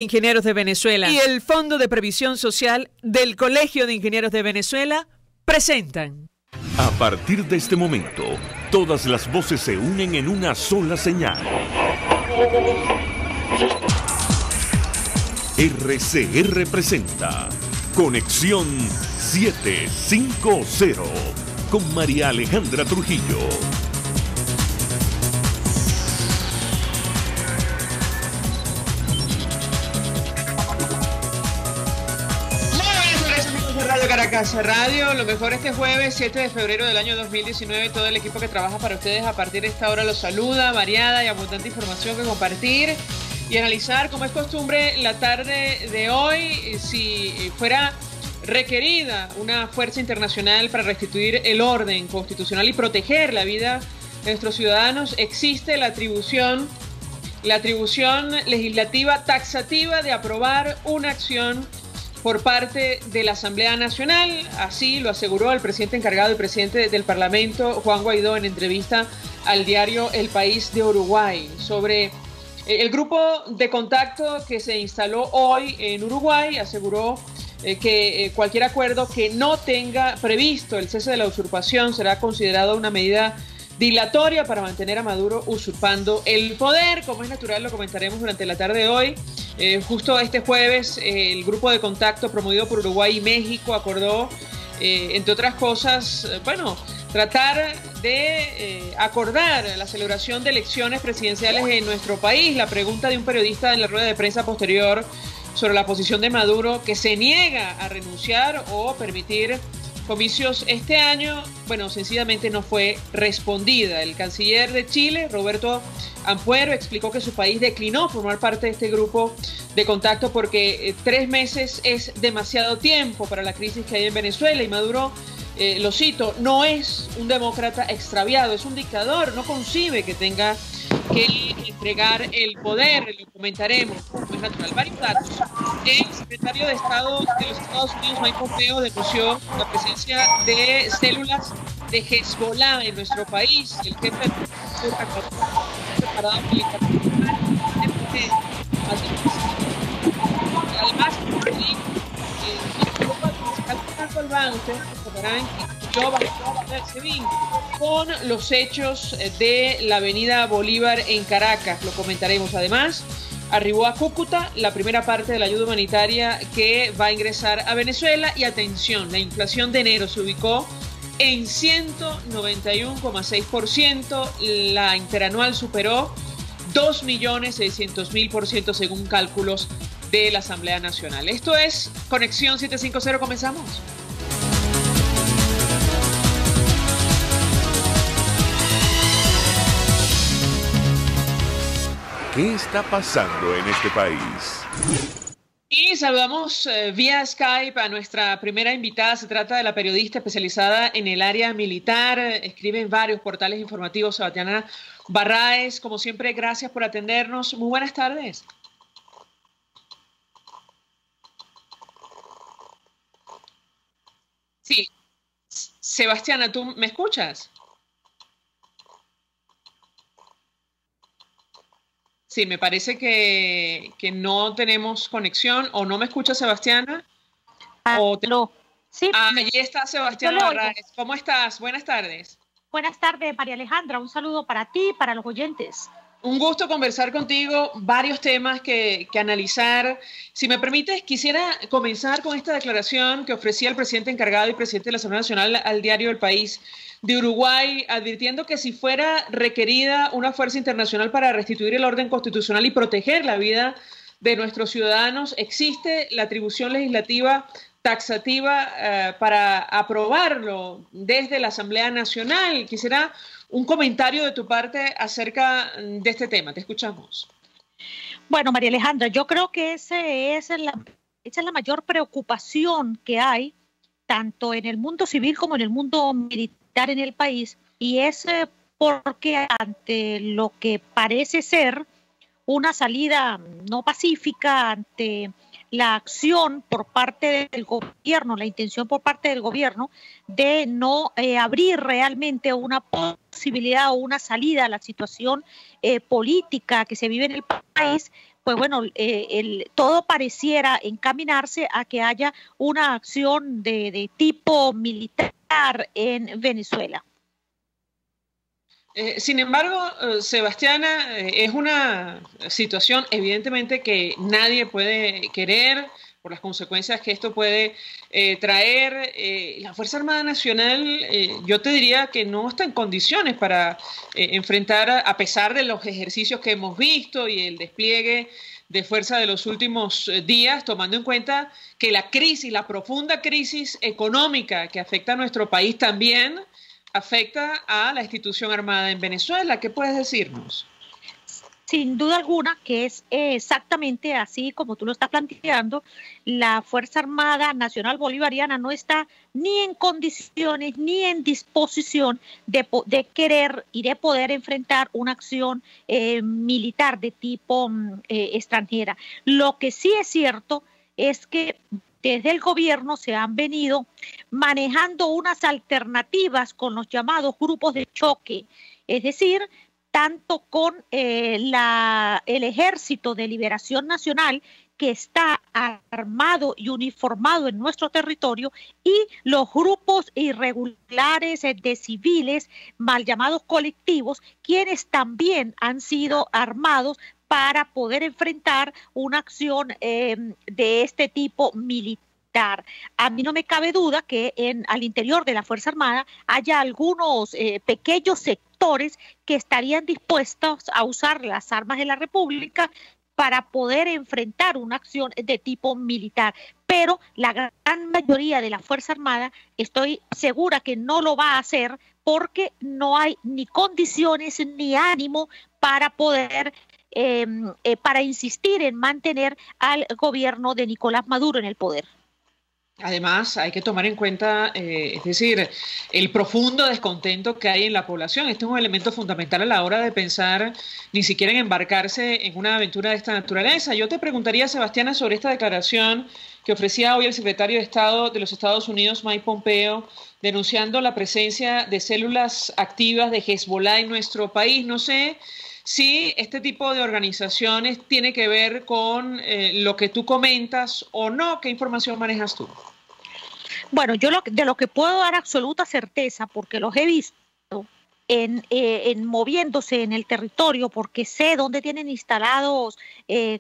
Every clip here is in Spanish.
Ingenieros de Venezuela y el Fondo de Previsión Social del Colegio de Ingenieros de Venezuela presentan. A partir de este momento, todas las voces se unen en una sola señal. RCR presenta Conexión 750 con María Alejandra Trujillo. Radio Caracas Radio, lo mejor este jueves 7 de febrero del año 2019. Todo el equipo que trabaja para ustedes a partir de esta hora los saluda, variada y abundante información que compartir y analizar, como es costumbre, la tarde de hoy. Si fuera requerida una fuerza internacional para restituir el orden constitucional y proteger la vida de nuestros ciudadanos, existe la atribución legislativa taxativa de aprobar una acción por parte de la Asamblea Nacional. Así lo aseguró el presidente encargado y presidente del Parlamento, Juan Guaidó, en entrevista al diario El País de Uruguay, sobre el grupo de contacto que se instaló hoy en Uruguay. Aseguró que cualquier acuerdo que no tenga previsto el cese de la usurpación será considerado una medida dilatoria para mantener a Maduro usurpando el poder. Como es natural, lo comentaremos durante la tarde de hoy. Justo este jueves, el grupo de contacto promovido por Uruguay y México acordó, entre otras cosas, tratar de acordar la celebración de elecciones presidenciales en nuestro país. La pregunta de un periodista en la rueda de prensa posterior sobre la posición de Maduro, que se niega a renunciar o permitir comicios este año, sencillamente no fue respondida. El canciller de Chile, Roberto Ampuero, explicó que su país declinó formar parte de este grupo de contacto porque 3 meses es demasiado tiempo para la crisis que hay en Venezuela, y Maduro, lo cito, no es un demócrata extraviado, es un dictador, no concibe que tenga que entregar el poder. Lo comentaremos, como es natural. Varios datos. El secretario de Estado de los Estados Unidos, Mike Pompeo, denunció la presencia de células de Hezbollah en nuestro país. El jefe de preparado militarmente. Además, ustedes recordarán que yo con los hechos de la avenida Bolívar en Caracas. Lo comentaremos. Además, arribó a Cúcuta la primera parte de la ayuda humanitaria que va a ingresar a Venezuela. Y atención, la inflación de enero se ubicó en 191,6%. La interanual superó 2.600.000% según cálculos de la Asamblea Nacional. Esto es Conexión 750. Comenzamos. ¿Qué está pasando en este país? Y saludamos vía Skype a nuestra primera invitada. Se trata de la periodista especializada en el área militar. Escribe en varios portales informativos, Sebastiana Barraez. Como siempre, gracias por atendernos. Muy buenas tardes. Sí, Sebastiana, ¿tú me escuchas? Sí, me parece que no tenemos conexión. ¿O no me escucha Sebastiana? No. Sí. Allí está Sebastiana Barraez. ¿Cómo estás? Buenas tardes. Buenas tardes, María Alejandra. Un saludo para ti y para los oyentes. Un gusto conversar contigo. Varios temas que analizar. Si me permites, quisiera comenzar con esta declaración que ofrecía el presidente encargado y presidente de la Asamblea Nacional al diario El País de Uruguay, advirtiendo que si fuera requerida una fuerza internacional para restituir el orden constitucional y proteger la vida de nuestros ciudadanos, existe la atribución legislativa taxativa para aprobarlo desde la Asamblea Nacional. Quisiera un comentario de tu parte acerca de este tema. Te escuchamos. Bueno, María Alejandra, yo creo que esa es la mayor preocupación que hay, tanto en el mundo civil como en el mundo militar en el país, y es porque ante lo que parece ser una salida no pacífica, ante la acción por parte del gobierno, la intención por parte del gobierno de no abrir realmente una posibilidad o una salida a la situación política que se vive en el país, pues bueno, todo pareciera encaminarse a que haya una acción de tipo militar en Venezuela. Sin embargo, Sebastiana, es una situación evidentemente que nadie puede querer por las consecuencias que esto puede traer. La Fuerza Armada Nacional, yo te diría que no está en condiciones para enfrentar, a pesar de los ejercicios que hemos visto y el despliegue de fuerza de los últimos días, tomando en cuenta que la crisis, la profunda crisis económica que afecta a nuestro país también afecta a la institución armada en Venezuela. ¿Qué puedes decirnos? Sin duda alguna que es exactamente así como tú lo estás planteando. La Fuerza Armada Nacional Bolivariana no está ni en condiciones ni en disposición de querer y de poder enfrentar una acción militar de tipo extranjera. Lo que sí es cierto es que desde el gobierno se han venido manejando unas alternativas con los llamados grupos de choque, es decir, tanto con el Ejército de Liberación Nacional, que está armado y uniformado en nuestro territorio, y los grupos irregulares de civiles, mal llamados colectivos, quienes también han sido armados para poder enfrentar una acción de este tipo militar. A mí no me cabe duda que al interior de la Fuerza Armada haya algunos pequeños sectores que estarían dispuestos a usar las armas de la República para poder enfrentar una acción de tipo militar. Pero la gran mayoría de la Fuerza Armada, estoy segura que no lo va a hacer, porque no hay ni condiciones ni ánimo para poder para insistir en mantener al gobierno de Nicolás Maduro en el poder. Además, hay que tomar en cuenta, es decir, el profundo descontento que hay en la población. Este es un elemento fundamental a la hora de pensar ni siquiera en embarcarse en una aventura de esta naturaleza. Yo te preguntaría, Sebastiana, sobre esta declaración que ofrecía hoy el secretario de Estado de los Estados Unidos, Mike Pompeo, denunciando la presencia de células activas de Hezbollah en nuestro país. No sé si este tipo de organizaciones tiene que ver con lo que tú comentas o no. ¿Qué información manejas tú? Bueno, yo de lo que puedo dar absoluta certeza, porque los he visto en moviéndose en el territorio, porque sé dónde tienen instalados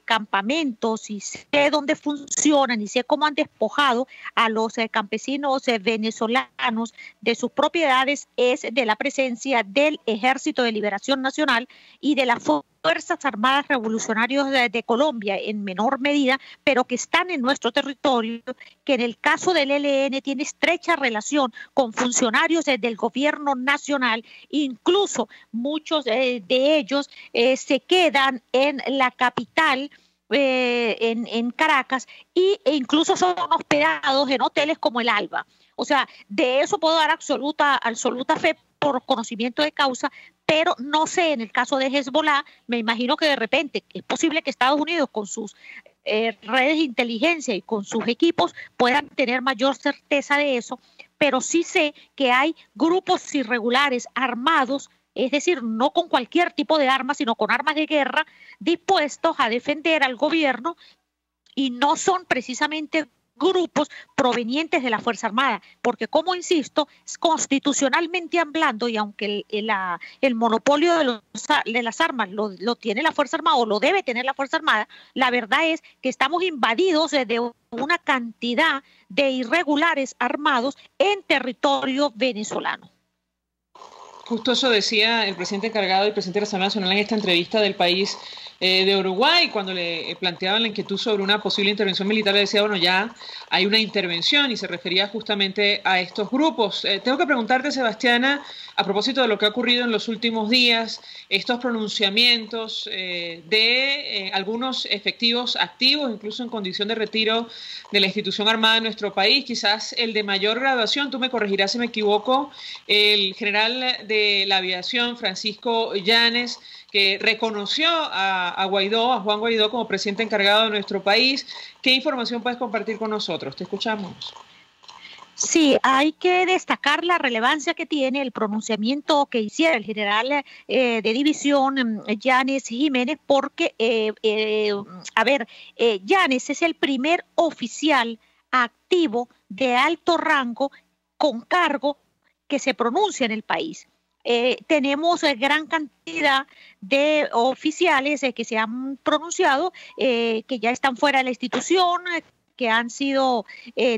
campamentos y sé dónde funcionan y sé cómo han despojado a los campesinos venezolanos de sus propiedades, es de la presencia del Ejército de Liberación Nacional y de las Fuerzas Armadas Revolucionarias de Colombia en menor medida, pero que están en nuestro territorio, que en el caso del ELN tiene estrecha relación con funcionarios del gobierno nacional. Incluso muchos de ellos se quedan en la capital, en Caracas, e incluso son hospedados en hoteles como el Alba. O sea, de eso puedo dar absoluta fe por conocimiento de causa, pero no sé en el caso de Hezbollah. Me imagino que de repente es posible que Estados Unidos con sus redes de inteligencia y con sus equipos puedan tener mayor certeza de eso, pero sí sé que hay grupos irregulares armados, es decir, no con cualquier tipo de armas, sino con armas de guerra, dispuestos a defender al gobierno, y no son precisamente grupos provenientes de la Fuerza Armada, porque, como insisto, constitucionalmente hablando, y aunque el monopolio de las armas lo tiene la Fuerza Armada, o lo debe tener la Fuerza Armada, la verdad es que estamos invadidos de una cantidad de irregulares armados en territorio venezolano. Justo eso decía el presidente encargado y presidente de la Asamblea Nacional en esta entrevista del país de Uruguay, cuando le planteaban la inquietud sobre una posible intervención militar. Le decía, bueno, ya hay una intervención, y se refería justamente a estos grupos. Tengo que preguntarte, Sebastiana, a propósito de lo que ha ocurrido en los últimos días, estos pronunciamientos de algunos efectivos activos, incluso en condición de retiro de la institución armada de nuestro país, quizás el de mayor graduación, tú me corregirás si me equivoco, el general de la aviación, Francisco Llanes, que reconoció a Guaidó, a Juan Guaidó, como presidente encargado de nuestro país. ¿Qué información puedes compartir con nosotros? Te escuchamos. Sí, hay que destacar la relevancia que tiene el pronunciamiento que hiciera el general de división Yanes Jiménez, porque, Yanes es el primer oficial activo de alto rango con cargo que se pronuncia en el país. Tenemos gran cantidad de oficiales que se han pronunciado, que ya están fuera de la institución, que han sido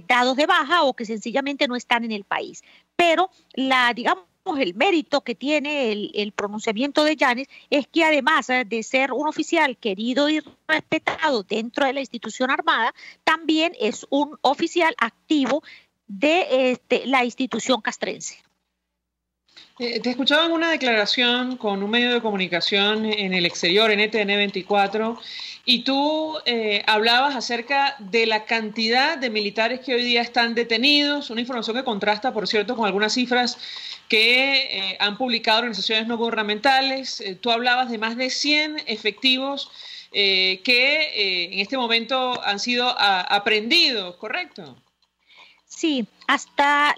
dados de baja o que sencillamente no están en el país. Pero el mérito que tiene el pronunciamiento de Yanes es que además de ser un oficial querido y respetado dentro de la institución armada, también es un oficial activo de la institución castrense. Te escuchaba en una declaración con un medio de comunicación en el exterior, en ETN 24, y tú hablabas acerca de la cantidad de militares que hoy día están detenidos, una información que contrasta, por cierto, con algunas cifras que han publicado organizaciones no gubernamentales. Tú hablabas de más de 100 efectivos que en este momento han sido aprehendidos, ¿correcto? Sí, hasta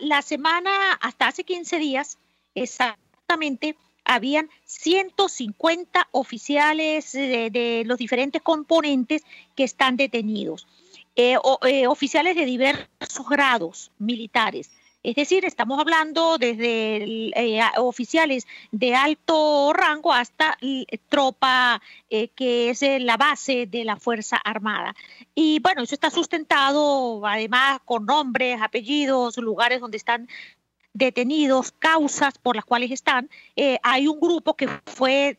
hace 15 días, exactamente, habían 150 oficiales de los diferentes componentes que están detenidos, oficiales de diversos grados militares. Es decir, estamos hablando desde oficiales de alto rango hasta tropa que es la base de la Fuerza Armada. Y bueno, eso está sustentado además con nombres, apellidos, lugares donde están detenidos, causas por las cuales están. Hay un grupo que fue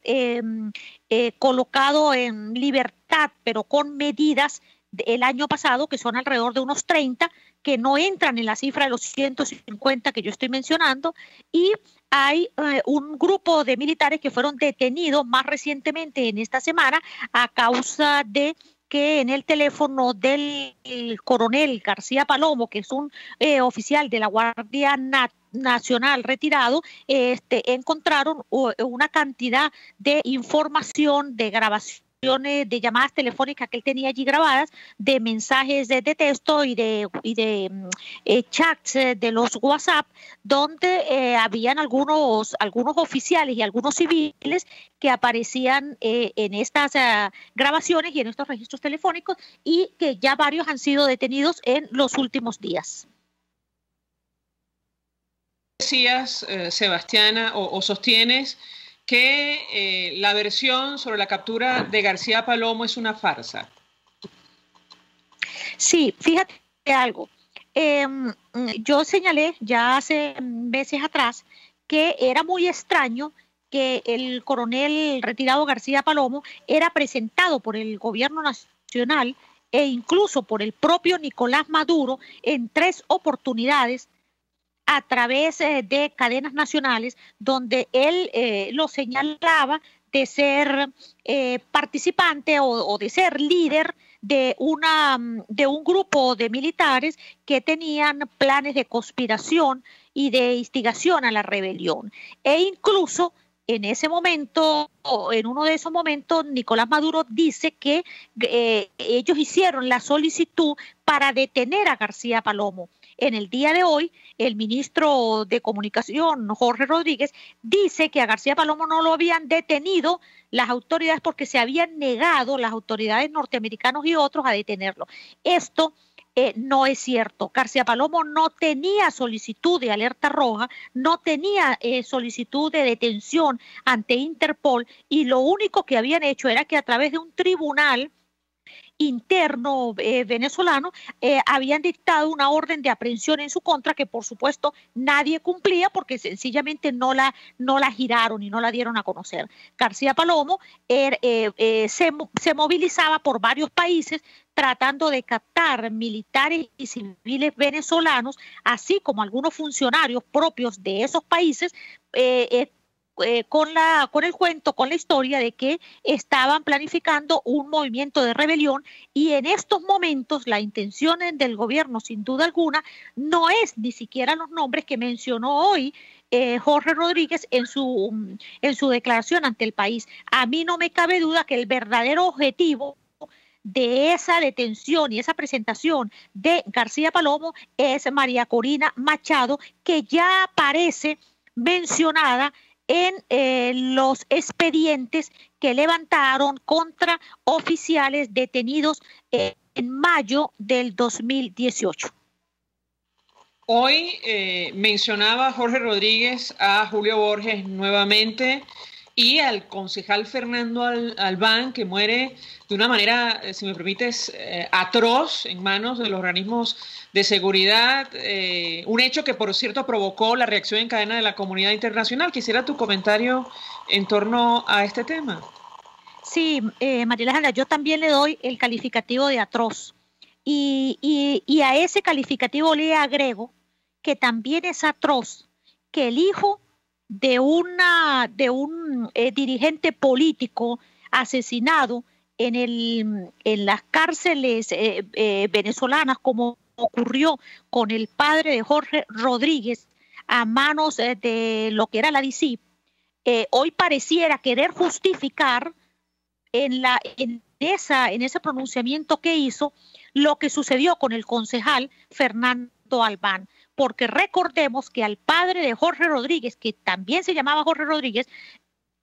colocado en libertad, pero con medidas el año pasado, que son alrededor de unos 30, que no entran en la cifra de los 150 que yo estoy mencionando, y hay un grupo de militares que fueron detenidos más recientemente en esta semana a causa de que en el teléfono del coronel García Palomo, que es un oficial de la Guardia Nacional retirado, encontraron una cantidad de información, de grabación, de llamadas telefónicas que él tenía allí grabadas, de mensajes de texto y de chats de los WhatsApp, donde habían algunos oficiales y algunos civiles que aparecían en estas grabaciones y en estos registros telefónicos, y que ya varios han sido detenidos en los últimos días. Decías, Sebastiana, o sostienes que la versión sobre la captura de García Palomo es una farsa. Sí, fíjate algo. Yo señalé ya hace meses atrás que era muy extraño que el coronel retirado García Palomo era presentado por el gobierno nacional e incluso por el propio Nicolás Maduro en 3 oportunidades a través de cadenas nacionales, donde él lo señalaba de ser participante o de ser líder de un grupo de militares que tenían planes de conspiración y de instigación a la rebelión. E incluso en ese momento, en uno de esos momentos, Nicolás Maduro dice que ellos hicieron la solicitud para detener a García Palomo. En el día de hoy, el ministro de Comunicación, Jorge Rodríguez, dice que a García Palomo no lo habían detenido las autoridades porque se habían negado las autoridades norteamericanas y otros a detenerlo. Esto no es cierto. García Palomo no tenía solicitud de alerta roja, no tenía solicitud de detención ante Interpol, y lo único que habían hecho era que a través de un tribunal interno venezolano habían dictado una orden de aprehensión en su contra que por supuesto nadie cumplía porque sencillamente no la giraron y no la dieron a conocer. García Palomo se movilizaba por varios países tratando de captar militares y civiles venezolanos, así como algunos funcionarios propios de esos países, con el cuento, con la historia de que estaban planificando un movimiento de rebelión, y en estos momentos la intención del gobierno, sin duda alguna, no es ni siquiera los nombres que mencionó hoy Jorge Rodríguez en su declaración ante el país. A mí no me cabe duda que el verdadero objetivo de esa detención y esa presentación de García Palomo es María Corina Machado, que ya aparece mencionada en los expedientes que levantaron contra oficiales detenidos en mayo del 2018. Hoy mencionaba Jorge Rodríguez a Julio Borges nuevamente y al concejal Fernando Albán, que muere de una manera, si me permites, atroz en manos de los organismos de seguridad, un hecho que, por cierto, provocó la reacción en cadena de la comunidad internacional. Quisiera tu comentario en torno a este tema. Sí, María Alejandra, yo también le doy el calificativo de atroz. Y a ese calificativo le agrego que también es atroz que el hijo de un dirigente político asesinado en las cárceles venezolanas, como ocurrió con el padre de Jorge Rodríguez a manos de lo que era la DICIP, hoy pareciera querer justificar en ese pronunciamiento que hizo lo que sucedió con el concejal Fernando Albán, porque recordemos que al padre de Jorge Rodríguez, que también se llamaba Jorge Rodríguez,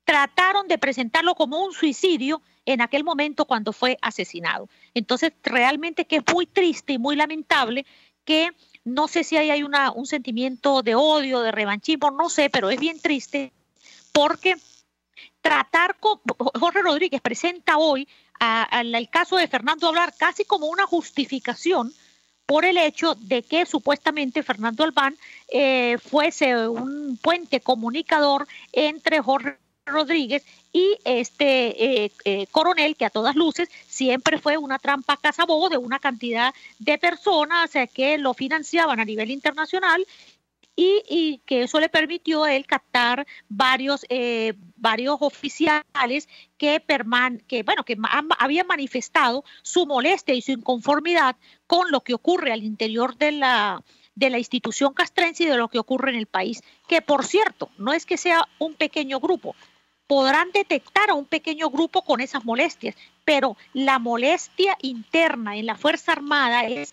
trataron de presentarlo como un suicidio en aquel momento cuando fue asesinado. Entonces, realmente que es muy triste y muy lamentable que no sé si hay un sentimiento de odio, de revanchismo, no sé, pero es bien triste porque Jorge Rodríguez presenta hoy al caso de Fernando Albán casi como una justificación por el hecho de que supuestamente Fernando Albán fuese un puente comunicador entre Jorge Rodríguez y este coronel, que a todas luces siempre fue una trampa cazabobos de una cantidad de personas que lo financiaban a nivel internacional, y que eso le permitió a él captar varios oficiales que habían manifestado su molestia y su inconformidad con lo que ocurre al interior de la institución castrense y de lo que ocurre en el país, que por cierto, no es que sea un pequeño grupo. Podrán detectar a un pequeño grupo con esas molestias, pero la molestia interna en la Fuerza Armada es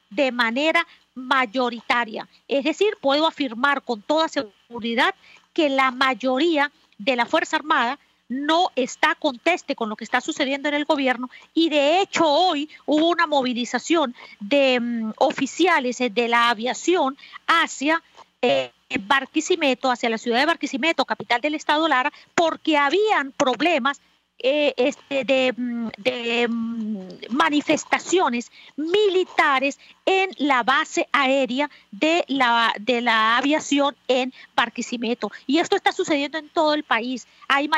de manera mayoritaria. Es decir, puedo afirmar con toda seguridad que la mayoría de la Fuerza Armada no está conteste con lo que está sucediendo en el gobierno, y de hecho hoy hubo una movilización de oficiales de la aviación hacia Barquisimeto, hacia la ciudad de Barquisimeto, capital del estado Lara, porque habían problemas de manifestaciones militares en la base aérea de la aviación en Barquisimeto. Y esto está sucediendo en todo el país. Hay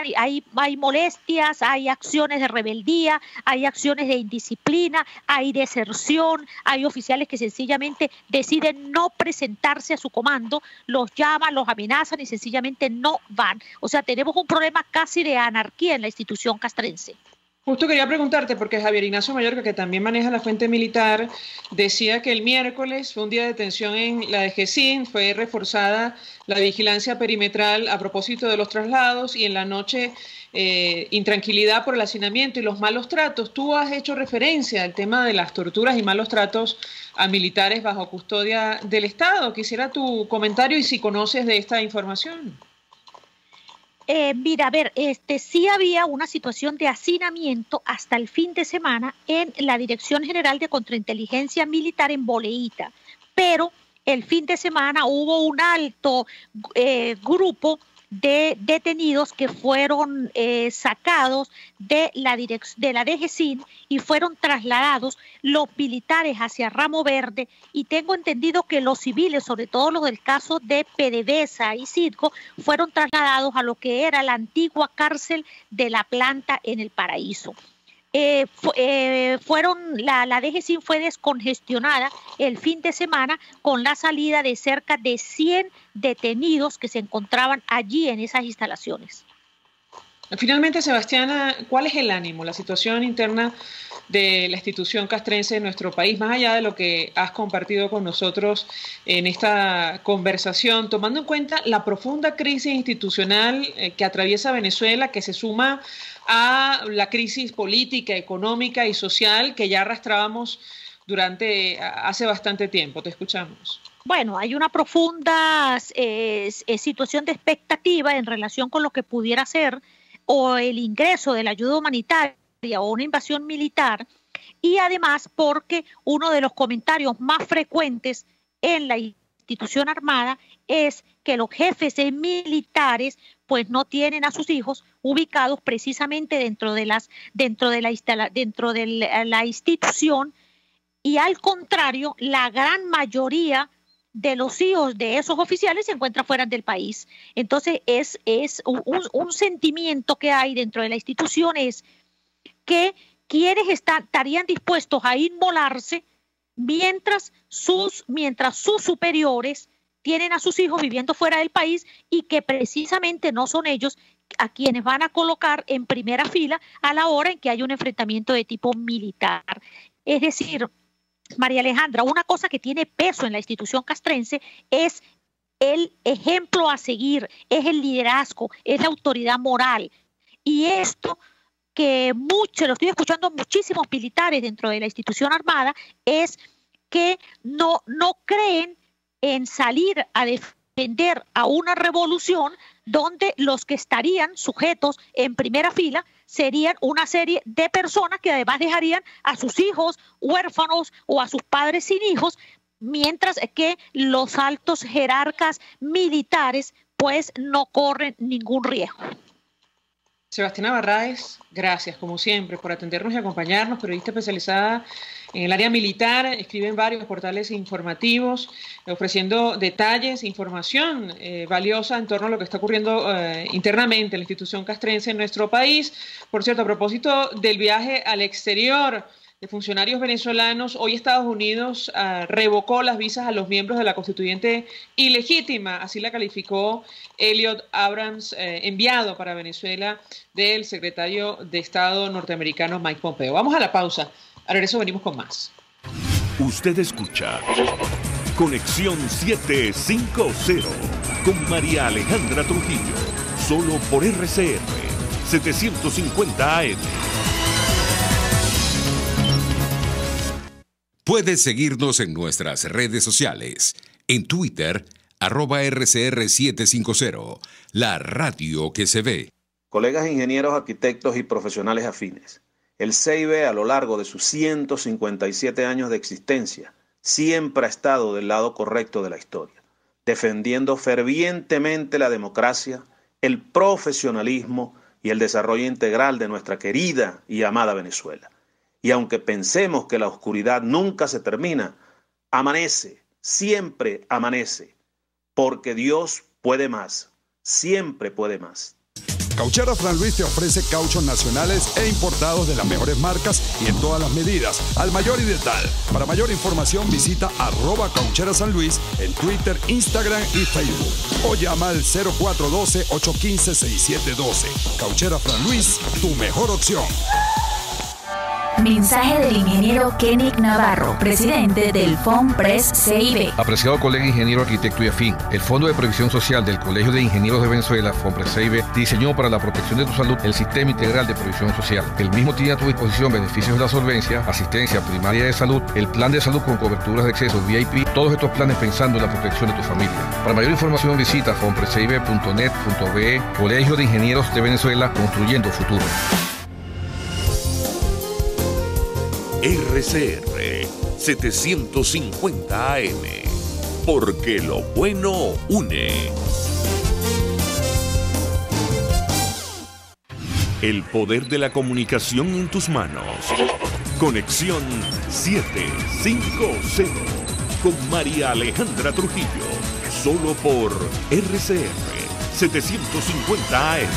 molestias, hay acciones de rebeldía, hay acciones de indisciplina, hay deserción, hay oficiales que sencillamente deciden no presentarse a su comando, los llaman, los amenazan y sencillamente no van. O sea, tenemos un problema casi de anarquía en la institución castrense. Justo quería preguntarte, porque Javier Ignacio Mayorga, que también maneja la fuente militar, decía que el miércoles fue un día de tensión en la DGCIN, fue reforzada la vigilancia perimetral a propósito de los traslados, y en la noche intranquilidad por el hacinamiento y los malos tratos. Tú has hecho referencia al tema de las torturas y malos tratos a militares bajo custodia del Estado. Quisiera tu comentario y si conoces de esta información. Mira, a ver, sí había una situación de hacinamiento hasta el fin de semana en la Dirección General de Contrainteligencia Militar en Boleíta, pero el fin de semana hubo un alto grupo de detenidos que fueron sacados de la DGCIN y fueron trasladados los militares hacia Ramo Verde, y tengo entendido que los civiles, sobre todo los del caso de PDVSA y Citgo, fueron trasladados a lo que era la antigua cárcel de La Planta en El Paraíso. La DGCIN fue descongestionada el fin de semana con la salida de cerca de 100 detenidos que se encontraban allí en esas instalaciones. Finalmente, Sebastiana, ¿cuál es el ánimo, la situación interna de la institución castrense en nuestro país, más allá de lo que has compartido con nosotros en esta conversación, tomando en cuenta la profunda crisis institucional que atraviesa Venezuela, que se suma a la crisis política, económica y social que ya arrastrábamos hace bastante tiempo. Te escuchamos. Bueno, hay una profunda situación de expectativa en relación con lo que pudiera ser o el ingreso de la ayuda humanitaria o una invasión militar, y además porque uno de los comentarios más frecuentes en la institución armada es que los jefes militares pues no tienen a sus hijos ubicados precisamente dentro de la institución, y al contrario, la gran mayoría de los hijos de esos oficiales se encuentran fuera del país. Entonces es un sentimiento que hay dentro de la institución, es que quienes estarían dispuestos a inmolarse mientras sus superiores tienen a sus hijos viviendo fuera del país, y que precisamente no son ellos a quienes van a colocar en primera fila a la hora en que hay un enfrentamiento de tipo militar. Es decir, María Alejandra, una cosa que tiene peso en la institución castrense es el ejemplo a seguir, es el liderazgo, es la autoridad moral. Y esto que lo estoy escuchando a muchísimos militares dentro de la institución armada, es que no creen en salir a defender a una revolución donde los que estarían sujetos en primera fila serían una serie de personas que además dejarían a sus hijos huérfanos o a sus padres sin hijos, mientras que los altos jerarcas militares pues no corren ningún riesgo. Sebastiana Barraez, gracias como siempre por atendernos y acompañarnos, periodista especializada en el área militar, escribe en varios portales informativos, ofreciendo detalles, información valiosa en torno a lo que está ocurriendo internamente en la institución castrense en nuestro país. Por cierto, a propósito del viaje al exterior de funcionarios venezolanos, hoy Estados Unidos revocó las visas a los miembros de la constituyente ilegítima, así la calificó Elliot Abrams, enviado para Venezuela del secretario de Estado norteamericano Mike Pompeo. Vamos a la pausa, al regreso venimos con más. Usted escucha Conexión 750 con María Alejandra Trujillo, solo por RCR 750 AM. Puedes seguirnos en nuestras redes sociales. En Twitter, @RCR750, la radio que se ve. Colegas ingenieros, arquitectos y profesionales afines, el CIB a lo largo de sus 157 años de existencia siempre ha estado del lado correcto de la historia, defendiendo fervientemente la democracia, el profesionalismo y el desarrollo integral de nuestra querida y amada Venezuela. Y aunque pensemos que la oscuridad nunca se termina, amanece, siempre amanece, porque Dios puede más, siempre puede más. Cauchera Fran Luis te ofrece cauchos nacionales e importados de las mejores marcas y en todas las medidas, al mayor y de tal. Para mayor información visita @Cauchera San Luis en Twitter, Instagram y Facebook. O llama al 0412-815-6712. Cauchera Fran Luis, tu mejor opción. Mensaje del ingeniero Kenick Navarro, presidente del FOMPRES CIB. Apreciado colega ingeniero, arquitecto y afín, el Fondo de Previsión Social del Colegio de Ingenieros de Venezuela, FOMPRES CIB, diseñó para la protección de tu salud el Sistema Integral de Previsión Social. El mismo tiene a tu disposición beneficios de la solvencia, asistencia primaria de salud, el plan de salud con coberturas de acceso VIP, todos estos planes pensando en la protección de tu familia. Para mayor información visita fomprescib.net.be. Colegio de Ingenieros de Venezuela, construyendo futuro. RCR 750 AM, porque lo bueno une. El poder de la comunicación en tus manos. Conexión 750 con María Alejandra Trujillo, solo por RCR 750 AM.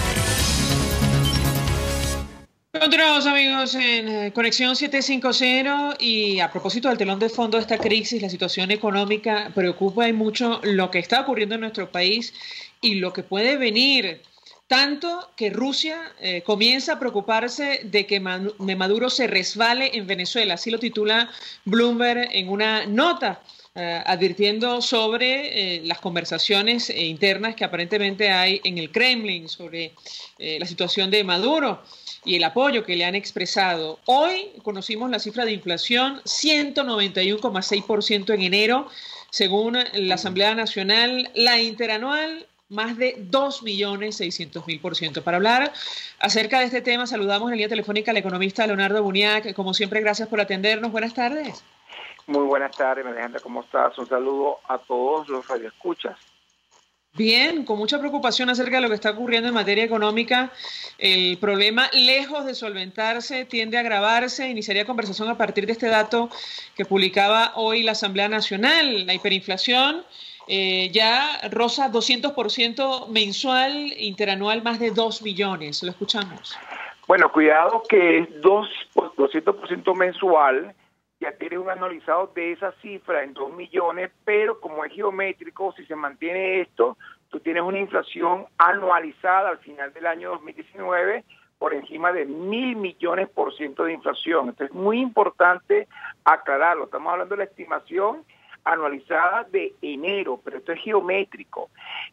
Continuamos, amigos, en Conexión 750, y a propósito del telón de fondo de esta crisis, la situación económica preocupa y mucho lo que está ocurriendo en nuestro país y lo que puede venir Tanto que Rusia comienza a preocuparse de que Maduro se resbale en Venezuela. Así lo titula Bloomberg en una nota, advirtiendo sobre las conversaciones internas que aparentemente hay en el Kremlin sobre la situación de Maduro y el apoyo que le han expresado. Hoy conocimos la cifra de inflación, 191,6% en enero, según la Asamblea Nacional. La interanual, más de 2.600.000%. Para hablar acerca de este tema, saludamos en línea telefónica al economista Leonardo Buniac. Como siempre, gracias por atendernos. Buenas tardes. Muy buenas tardes, Alejandra. ¿Cómo estás? Un saludo a todos los radioescuchas. Bien, con mucha preocupación acerca de lo que está ocurriendo en materia económica. El problema, lejos de solventarse, tiende a agravarse. Iniciaría conversación a partir de este dato que publicaba hoy la Asamblea Nacional. La hiperinflación ya roza 200% mensual, interanual más de 2 millones. Lo escuchamos. Bueno, cuidado que es 200% mensual. Ya tiene un anualizado de esa cifra en 2 millones, pero como es geométrico, si se mantiene esto, tú tienes una inflación anualizada al final del año 2019 por encima de 1.000 millones% de inflación. Entonces es muy importante aclararlo. Estamos hablando de la estimación anualizada de enero, pero esto es geométrico.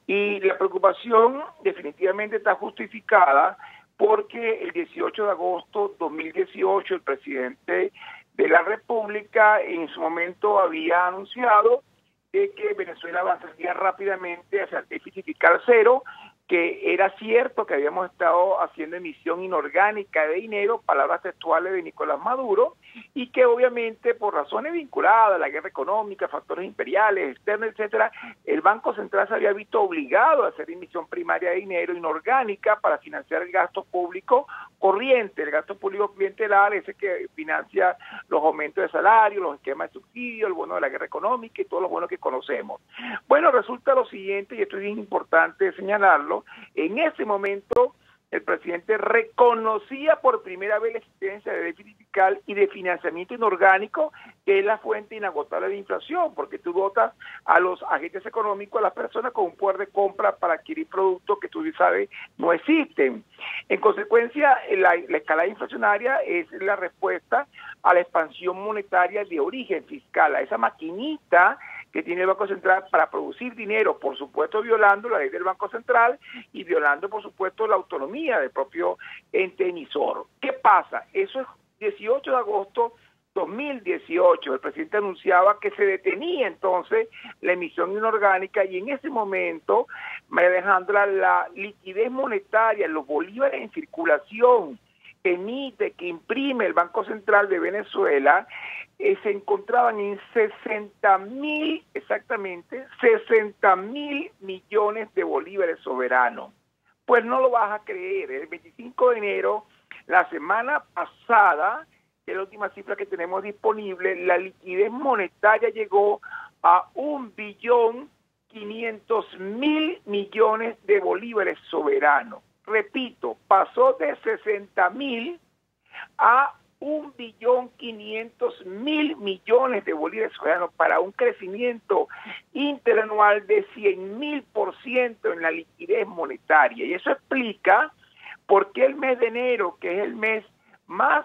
Y la preocupación definitivamente está justificada porque el 18 de agosto de 2018 el presidente de la República en su momento había anunciado de que Venezuela avanzaría rápidamente hacia el déficit fiscal cero, que era cierto que habíamos estado haciendo emisión inorgánica de dinero, palabras textuales de Nicolás Maduro, y que obviamente por razones vinculadas a la guerra económica, factores imperiales, externos, etcétera, el Banco Central se había visto obligado a hacer emisión primaria de dinero inorgánica para financiar el gasto público corriente, el gasto público clientelar, ese que financia los aumentos de salario, los esquemas de subsidio, el bono de la guerra económica y todos los bonos que conocemos. Bueno, resulta lo siguiente, y esto es bien importante señalarlo, en ese momento el presidente reconocía por primera vez la existencia de déficit fiscal y de financiamiento inorgánico, que es la fuente inagotable de inflación, porque tú dotas a los agentes económicos, a las personas con un poder de compra para adquirir productos que tú sabes no existen. En consecuencia, la escalada inflacionaria es la respuesta a la expansión monetaria de origen fiscal, a esa maquinita que tiene el Banco Central para producir dinero, por supuesto violando la ley del Banco Central y violando, por supuesto, la autonomía del propio ente emisor. ¿Qué pasa? Eso es 18 de agosto 2018. El presidente anunciaba que se detenía entonces la emisión inorgánica y en ese momento, María Alejandra, la liquidez monetaria, los bolívares en circulación que emite, que imprime el Banco Central de Venezuela, se encontraban en 60.000, exactamente, 60.000 millones de bolívares soberanos. Pues no lo vas a creer, el 25 de enero, la semana pasada, que es la última cifra que tenemos disponible, la liquidez monetaria llegó a 1.500.000 millones de bolívares soberanos. Repito, pasó de 60.000 a 1.500.000 millones de bolívares soberanos para un crecimiento interanual de 100.000% en la liquidez monetaria. Y eso explica por qué el mes de enero, que es el mes más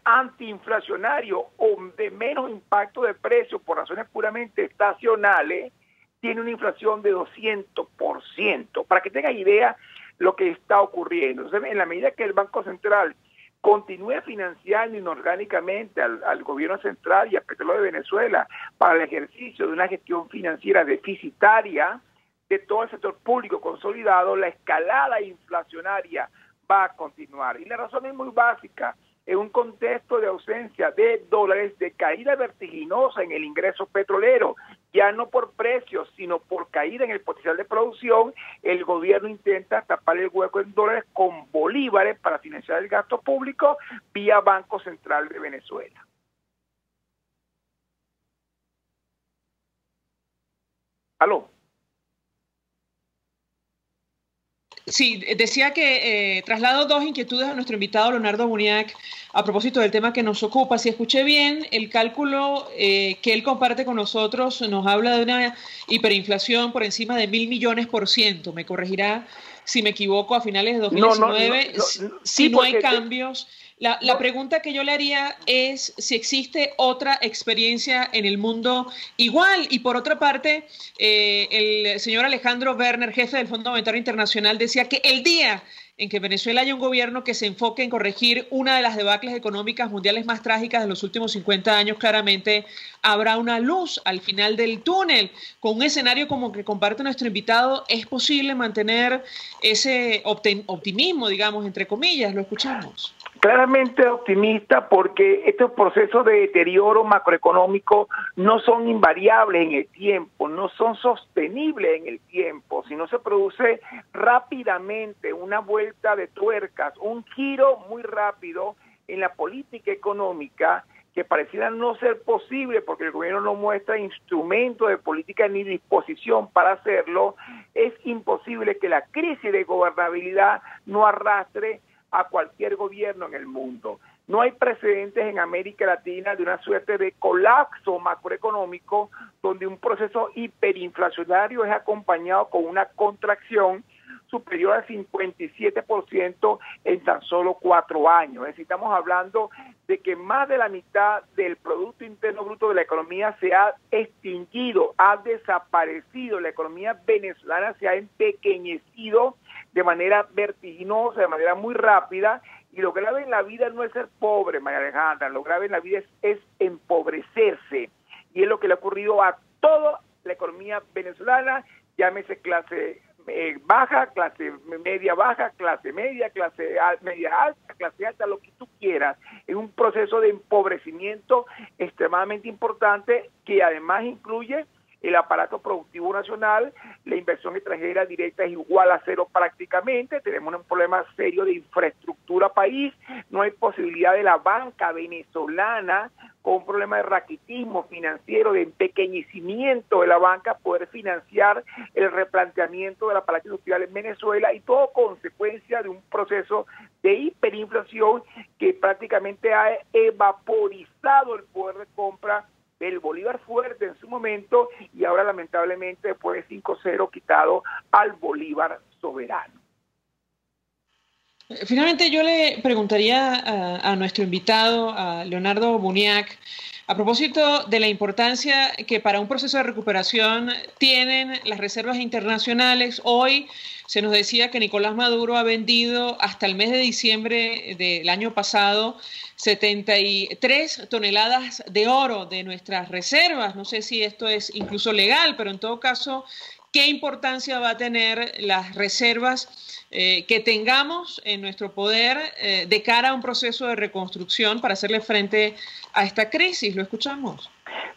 antiinflacionario o de menos impacto de precios por razones puramente estacionales, tiene una inflación de 200%. Para que tengan idea lo que está ocurriendo. Entonces, en la medida que el Banco Central continúe financiando inorgánicamente al gobierno central y al petróleo de Venezuela para el ejercicio de una gestión financiera deficitaria de todo el sector público consolidado, la escalada inflacionaria va a continuar. Y la razón es muy básica. En un contexto de ausencia de dólares, de caída vertiginosa en el ingreso petrolero, ya no por precios, sino por caída en el potencial de producción, el gobierno intenta tapar el hueco en dólares con bolívares para financiar el gasto público vía Banco Central de Venezuela. ¿Aló? Sí, decía que traslado dos inquietudes a nuestro invitado Leonardo Buniac a propósito del tema que nos ocupa. Si escuché bien, el cálculo que él comparte con nosotros nos habla de una hiperinflación por encima de 1.000 millones%. Me corregirá si me equivoco, a finales de 2019, si no hay cambios. La pregunta que yo le haría es si existe otra experiencia en el mundo igual. Y por otra parte, el señor Alejandro Werner, jefe del Fondo Monetario Internacional, decía que el día en que Venezuela haya un gobierno que se enfoque en corregir una de las debacles económicas mundiales más trágicas de los últimos 50 años, claramente habrá una luz al final del túnel. Con un escenario como que comparte nuestro invitado, ¿es posible mantener ese optimismo, digamos, entre comillas? Lo escuchamos. Claramente optimista, porque estos procesos de deterioro macroeconómico no son invariables en el tiempo, no son sostenibles en el tiempo. Si no se produce rápidamente una vuelta de tuercas, un giro muy rápido en la política económica, que pareciera no ser posible porque el gobierno no muestra instrumentos de política ni disposición para hacerlo, es imposible que la crisis de gobernabilidad no arrastre a cualquier gobierno en el mundo. No hay precedentes en América Latina de una suerte de colapso macroeconómico donde un proceso hiperinflacionario es acompañado con una contracción superior al 57% en tan solo 4 años. Es decir, estamos hablando de que más de la mitad del Producto Interno Bruto de la economía se ha extinguido, ha desaparecido. La economía venezolana se ha empequeñecido de manera vertiginosa, de manera muy rápida, y lo grave en la vida no es ser pobre, María Alejandra, lo grave en la vida es empobrecerse, y es lo que le ha ocurrido a toda la economía venezolana, llámese clase baja, clase media baja, clase media, clase media alta, clase alta, lo que tú quieras. Es un proceso de empobrecimiento extremadamente importante que además incluye el aparato productivo nacional. La inversión extranjera directa es igual a cero prácticamente. Tenemos un problema serio de infraestructura país. No hay posibilidad de la banca venezolana, con un problema de raquitismo financiero, de empequeñecimiento de la banca, poder financiar el replanteamiento del aparato industrial en Venezuela, y todo consecuencia de un proceso de hiperinflación que prácticamente ha evaporizado el poder de compra del bolívar fuerte en su momento, y ahora lamentablemente después de 5-0 quitado al bolívar soberano. Finalmente yo le preguntaría a nuestro invitado, a Leonardo Buniac, a propósito de la importancia que para un proceso de recuperación tienen las reservas internacionales. Hoy se nos decía que Nicolás Maduro ha vendido hasta el mes de diciembre del año pasado 73 toneladas de oro de nuestras reservas. No sé si esto es incluso legal, pero en todo caso, ¿qué importancia va a tener las reservas que tengamos en nuestro poder de cara a un proceso de reconstrucción para hacerle frente a esta crisis? ¿Lo escuchamos?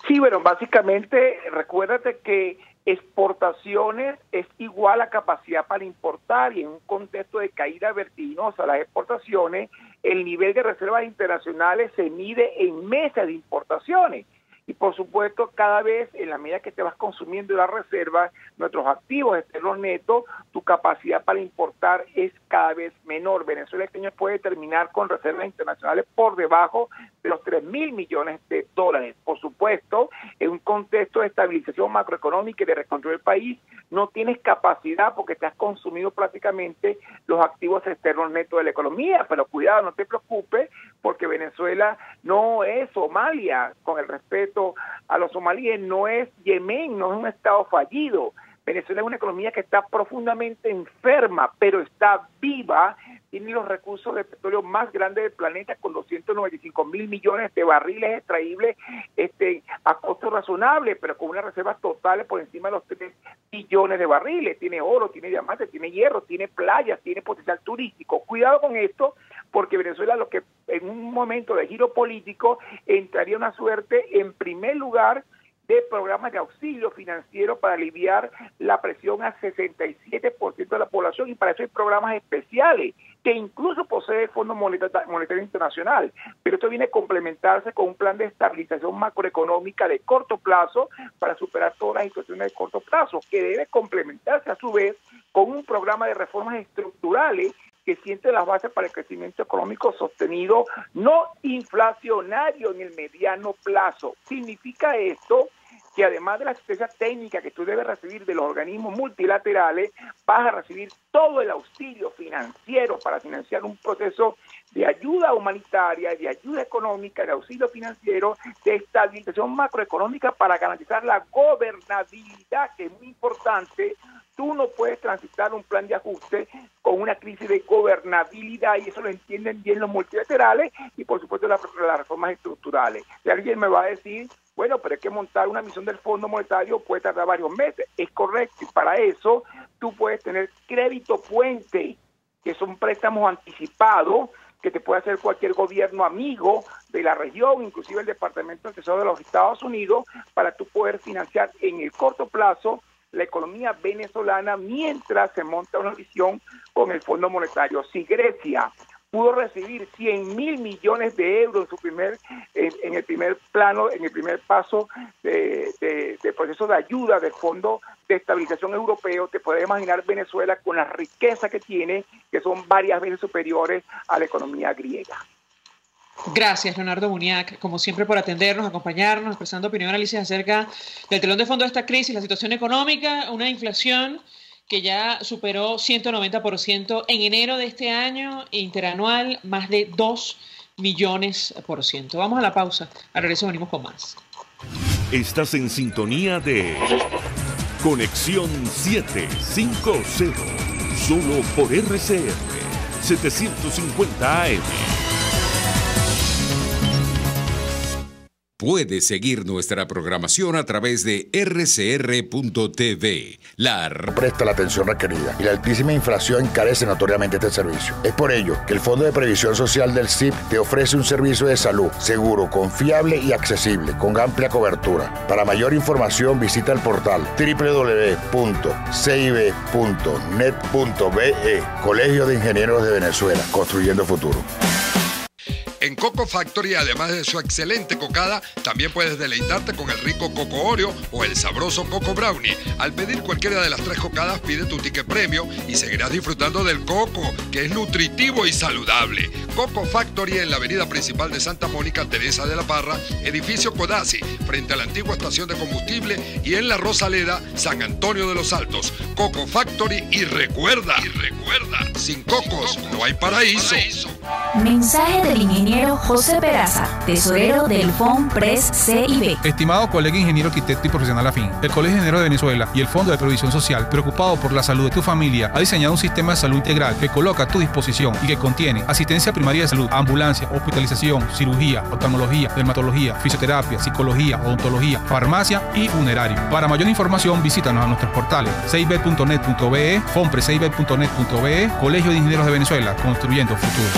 Sí, bueno, básicamente recuérdate que exportaciones es igual a capacidad para importar, y en un contexto de caída vertiginosa de las exportaciones, el nivel de reservas internacionales se mide en meses de importaciones. Y por supuesto, cada vez, en la medida que te vas consumiendo las reservas, nuestros activos externos netos, tu capacidad para importar es cada vez menor. Venezuela este año puede terminar con reservas internacionales por debajo de los 3.000 millones de dólares. Por supuesto, en un contexto de estabilización macroeconómica y de reconstruir el país, no tienes capacidad porque te has consumido prácticamente los activos externos netos de la economía. Pero cuidado, no te preocupes, porque Venezuela no es Somalia, con el respeto a los somalíes, no es Yemen, no es un estado fallido. Venezuela es una economía que está profundamente enferma, pero está viva, tiene los recursos de petróleo más grandes del planeta, con 295.000 millones de barriles extraíbles a costo razonable, pero con unas reservas totales por encima de los 3 billones de barriles. Tiene oro, tiene diamantes, tiene hierro, tiene playas, tiene potencial turístico. Cuidado con esto, porque Venezuela, lo que en un momento de giro político entraría una suerte, en primer lugar, de programas de auxilio financiero para aliviar la presión al 67% de la población, y para eso hay programas especiales que incluso posee el Fondo Monetario Internacional. Pero esto viene a complementarse con un plan de estabilización macroeconómica de corto plazo para superar todas las situaciones de corto plazo, que debe complementarse a su vez con un programa de reformas estructurales que siente las bases para el crecimiento económico sostenido, no inflacionario en el mediano plazo. Significa esto que además de la asistencia técnica que tú debes recibir de los organismos multilaterales, vas a recibir todo el auxilio financiero para financiar un proceso de ayuda humanitaria, de ayuda económica, de auxilio financiero, de estabilización macroeconómica para garantizar la gobernabilidad, que es muy importante. Tú no puedes transitar un plan de ajuste con una crisis de gobernabilidad, y eso lo entienden bien los multilaterales y por supuesto las reformas estructurales. Si alguien me va a decir, bueno, pero es que montar una misión del Fondo Monetario puede tardar varios meses. Es correcto, y para eso tú puedes tener crédito puente, que son préstamos anticipados que te puede hacer cualquier gobierno amigo de la región, inclusive el Departamento del Tesoro de los Estados Unidos, para tú poder financiar en el corto plazo la economía venezolana mientras se monta una visión con el Fondo Monetario. Si Grecia pudo recibir 100.000 millones de euros en el primer paso de proceso de ayuda del Fondo de Estabilización Europeo, te puedes imaginar Venezuela con la riqueza que tiene, que son varias veces superiores a la economía griega. Gracias, Leonardo Buniac, como siempre, por atendernos, acompañarnos, expresando opinión y análisis acerca del telón de fondo de esta crisis, la situación económica, una inflación que ya superó 190% en enero de este año, interanual más de 2 millones%. Vamos a la pausa, al regreso venimos con más. Estás en sintonía de Conexión 750, solo por RCR 750 AM. Puedes seguir nuestra programación a través de rcr.tv. Presta la atención requerida y la altísima inflación encarece notoriamente este servicio. Es por ello que el Fondo de Previsión Social del CIP te ofrece un servicio de salud seguro, confiable y accesible, con amplia cobertura. Para mayor información visita el portal www.cib.net.be. Colegio de Ingenieros de Venezuela, construyendo futuro. En Coco Factory, además de su excelente cocada, también puedes deleitarte con el rico Coco Oreo o el sabroso Coco Brownie. Al pedir cualquiera de las 3 cocadas, pide tu ticket premio y seguirás disfrutando del coco, que es nutritivo y saludable. Coco Factory en la avenida principal de Santa Mónica, Teresa de la Parra, edificio Codazzi, frente a la antigua estación de combustible, y en La Rosaleda, San Antonio de los Altos. Coco Factory, y recuerda, sin cocos no hay paraíso. Mensaje del ingeniero José Peraza, tesorero del FOMPRES CIB. Estimado colega ingeniero, arquitecto y profesional afín, el Colegio de Ingenieros de Venezuela y el Fondo de Previsión Social, preocupado por la salud de tu familia, ha diseñado un sistema de salud integral que coloca a tu disposición y que contiene asistencia primaria de salud, ambulancia, hospitalización, cirugía, oftalmología, dermatología, fisioterapia, psicología, odontología, farmacia y funerario. Para mayor información, visítanos a nuestros portales cib.net.be, fomprescib.net.be, Colegio de Ingenieros de Venezuela, construyendo futuro.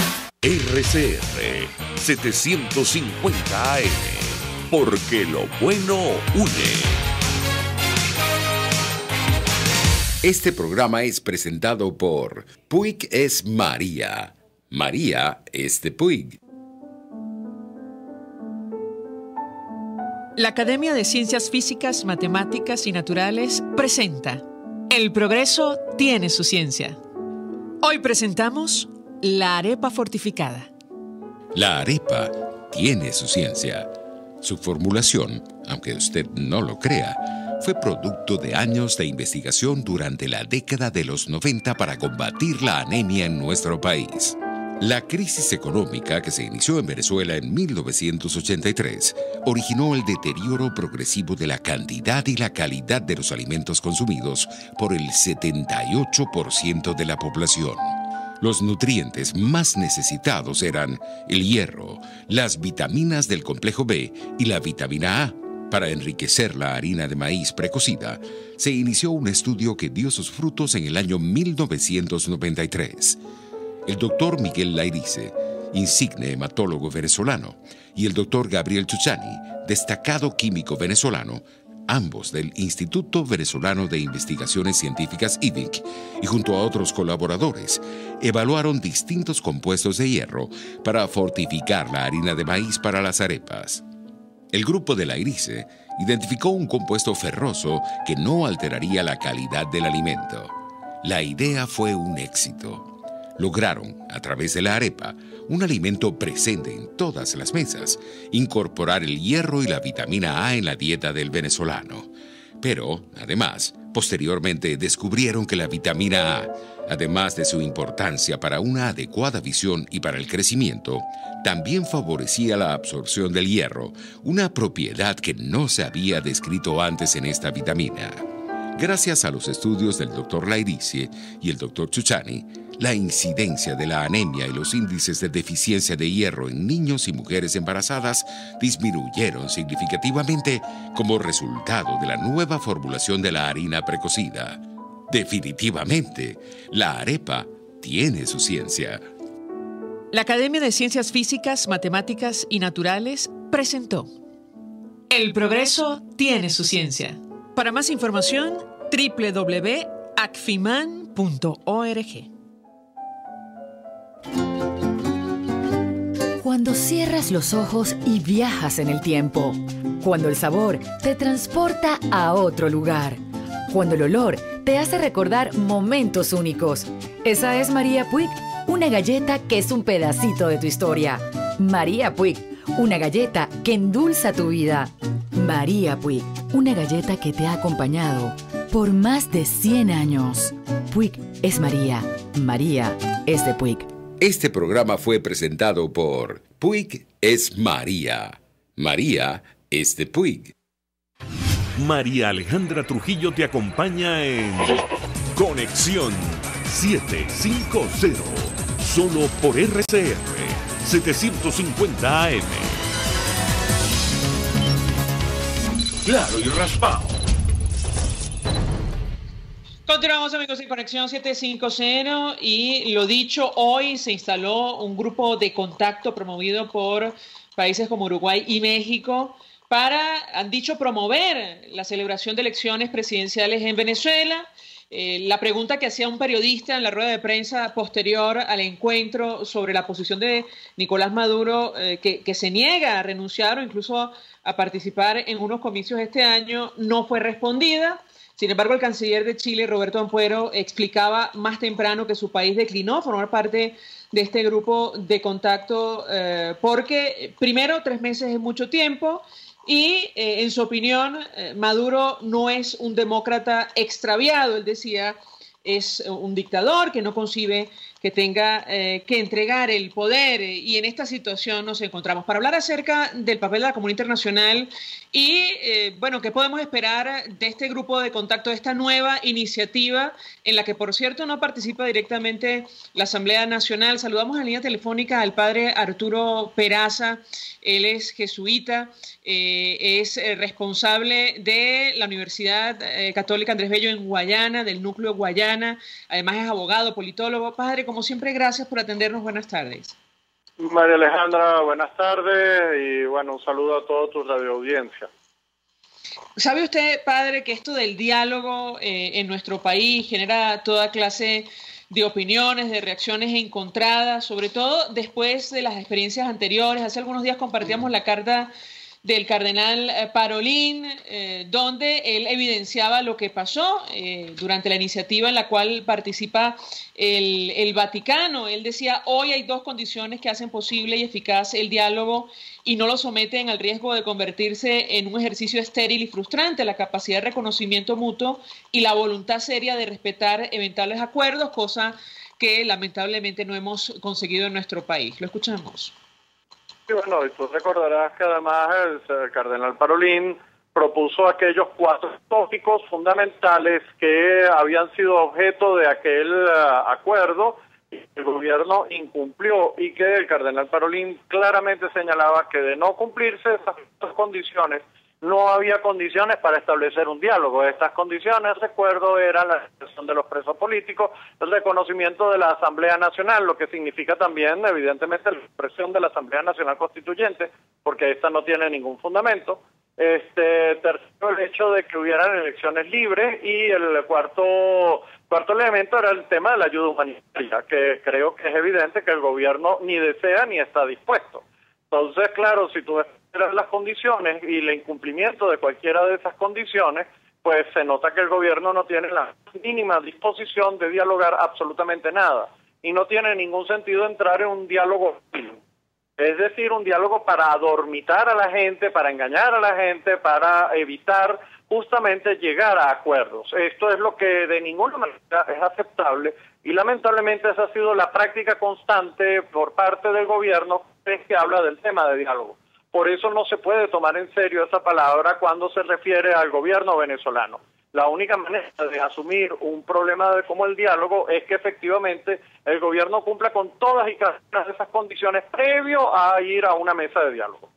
RCR 750 AM, porque lo bueno une. Este programa es presentado por Puig es María. María es de Puig. La Academia de Ciencias Físicas, Matemáticas y Naturales presenta El progreso tiene su ciencia. Hoy presentamos la arepa fortificada. La arepa tiene su ciencia. Su formulación, aunque usted no lo crea, fue producto de años de investigación durante la década de los 90 para combatir la anemia en nuestro país. La crisis económica que se inició en Venezuela en 1983 originó el deterioro progresivo de la cantidad y la calidad de los alimentos consumidos por el 78% de la población. Los nutrientes más necesitados eran el hierro, las vitaminas del complejo B y la vitamina A. Para enriquecer la harina de maíz precocida, se inició un estudio que dio sus frutos en el año 1993. El doctor Miguel Lairize, insigne hematólogo venezolano, y el doctor Gabriel Chuchani, destacado químico venezolano, ambos del Instituto Venezolano de Investigaciones Científicas IVIC, y junto a otros colaboradores, evaluaron distintos compuestos de hierro para fortificar la harina de maíz para las arepas. El grupo de Lairize identificó un compuesto ferroso que no alteraría la calidad del alimento. La idea fue un éxito. lograron, a través de la arepa, un alimento presente en todas las mesas, incorporar el hierro y la vitamina A en la dieta del venezolano. Pero, además, posteriormente descubrieron que la vitamina A, además de su importancia para una adecuada visión y para el crecimiento, también favorecía la absorción del hierro, una propiedad que no se había descrito antes en esta vitamina. Gracias a los estudios del Dr. Lairicie y el Dr. Chuchani, la incidencia de la anemia y los índices de deficiencia de hierro en niños y mujeres embarazadas disminuyeron significativamente como resultado de la nueva formulación de la harina precocida. Definitivamente, la arepa tiene su ciencia. La Academia de Ciencias Físicas, Matemáticas y Naturales presentó El progreso tiene su ciencia. Para más información, www.acfiman.org. Cuando cierras los ojos y viajas en el tiempo. Cuando el sabor te transporta a otro lugar. Cuando el olor te hace recordar momentos únicos. Esa es María Puig, una galleta que es un pedacito de tu historia. María Puig, una galleta que endulza tu vida. María Puig, una galleta que te ha acompañado por más de 100 años. Puig es María. María es de Puig. Este programa fue presentado por Puig es María. María es de Puig. María Alejandra Trujillo te acompaña en Conexión 750, solo por RCR 750 AM. Claro y raspado. Continuamos, amigos, en Conexión 750 y lo dicho, hoy se instaló un grupo de contacto promovido por países como Uruguay y México para, han dicho, promover la celebración de elecciones presidenciales en Venezuela. La pregunta que hacía un periodista en la rueda de prensa posterior al encuentro sobre la posición de Nicolás Maduro, que se niega a renunciar o incluso a participar en unos comicios este año, no fue respondida. Sin embargo, el canciller de Chile, Roberto Ampuero, explicaba más temprano que su país declinó formar parte de este grupo de contacto porque, primero, 3 meses es mucho tiempo y, en su opinión, Maduro no es un demócrata extraviado. Él decía, es un dictador que no concibe que tenga que entregar el poder y en esta situación nos encontramos. Para hablar acerca del papel de la comunidad internacional y, bueno, qué podemos esperar de este grupo de contacto, de esta nueva iniciativa en la que, por cierto, no participa directamente la Asamblea Nacional. Saludamos en línea telefónica al padre Arturo Peraza. Él es jesuita, es responsable de la Universidad Católica Andrés Bello en Guayana, del núcleo Guayana. Además es abogado, politólogo. Padre, como siempre, gracias por atendernos. Buenas tardes. María Alejandra, buenas tardes y bueno, un saludo a toda tu radioaudiencia. ¿Sabe usted, padre, que esto del diálogo en nuestro país genera toda clase de opiniones, de reacciones encontradas, sobre todo después de las experiencias anteriores? Hace algunos días compartíamos la carta del cardenal Parolin, donde él evidenciaba lo que pasó durante la iniciativa en la cual participa el Vaticano. Él decía, hoy hay 2 condiciones que hacen posible y eficaz el diálogo y no lo someten al riesgo de convertirse en un ejercicio estéril y frustrante: la capacidad de reconocimiento mutuo y la voluntad seria de respetar eventuales acuerdos, cosa que lamentablemente no hemos conseguido en nuestro país. Lo escuchamos. Y bueno, y tú recordarás que además el cardenal Parolin propuso aquellos 4 tópicos fundamentales que habían sido objeto de aquel acuerdo y el gobierno incumplió, y que el cardenal Parolin claramente señalaba que de no cumplirse esas condiciones, no había condiciones para establecer un diálogo. Estas condiciones, recuerdo, eran la expresión de los presos políticos, el reconocimiento de la Asamblea Nacional, lo que significa también, evidentemente, la expresión de la Asamblea Nacional Constituyente, porque esta no tiene ningún fundamento. Tercero, el hecho de que hubieran elecciones libres, y el cuarto elemento era el tema de la ayuda humanitaria, que creo que es evidente que el gobierno ni desea ni está dispuesto. Entonces, claro, si tú esperas las condiciones y el incumplimiento de cualquiera de esas condiciones, pues se nota que el gobierno no tiene la mínima disposición de dialogar absolutamente nada. y no tiene ningún sentido entrar en un diálogo, es decir, un diálogo para adormitar a la gente, para engañar a la gente, para evitar justamente llegar a acuerdos. Esto es lo que de ninguna manera es aceptable y lamentablemente esa ha sido la práctica constante por parte del gobierno que habla del tema de diálogo. Por eso no se puede tomar en serio esa palabra cuando se refiere al gobierno venezolano. La única manera de asumir un problema como el diálogo es que efectivamente el gobierno cumpla con todas y cada una de esas condiciones previo a ir a una mesa de diálogo.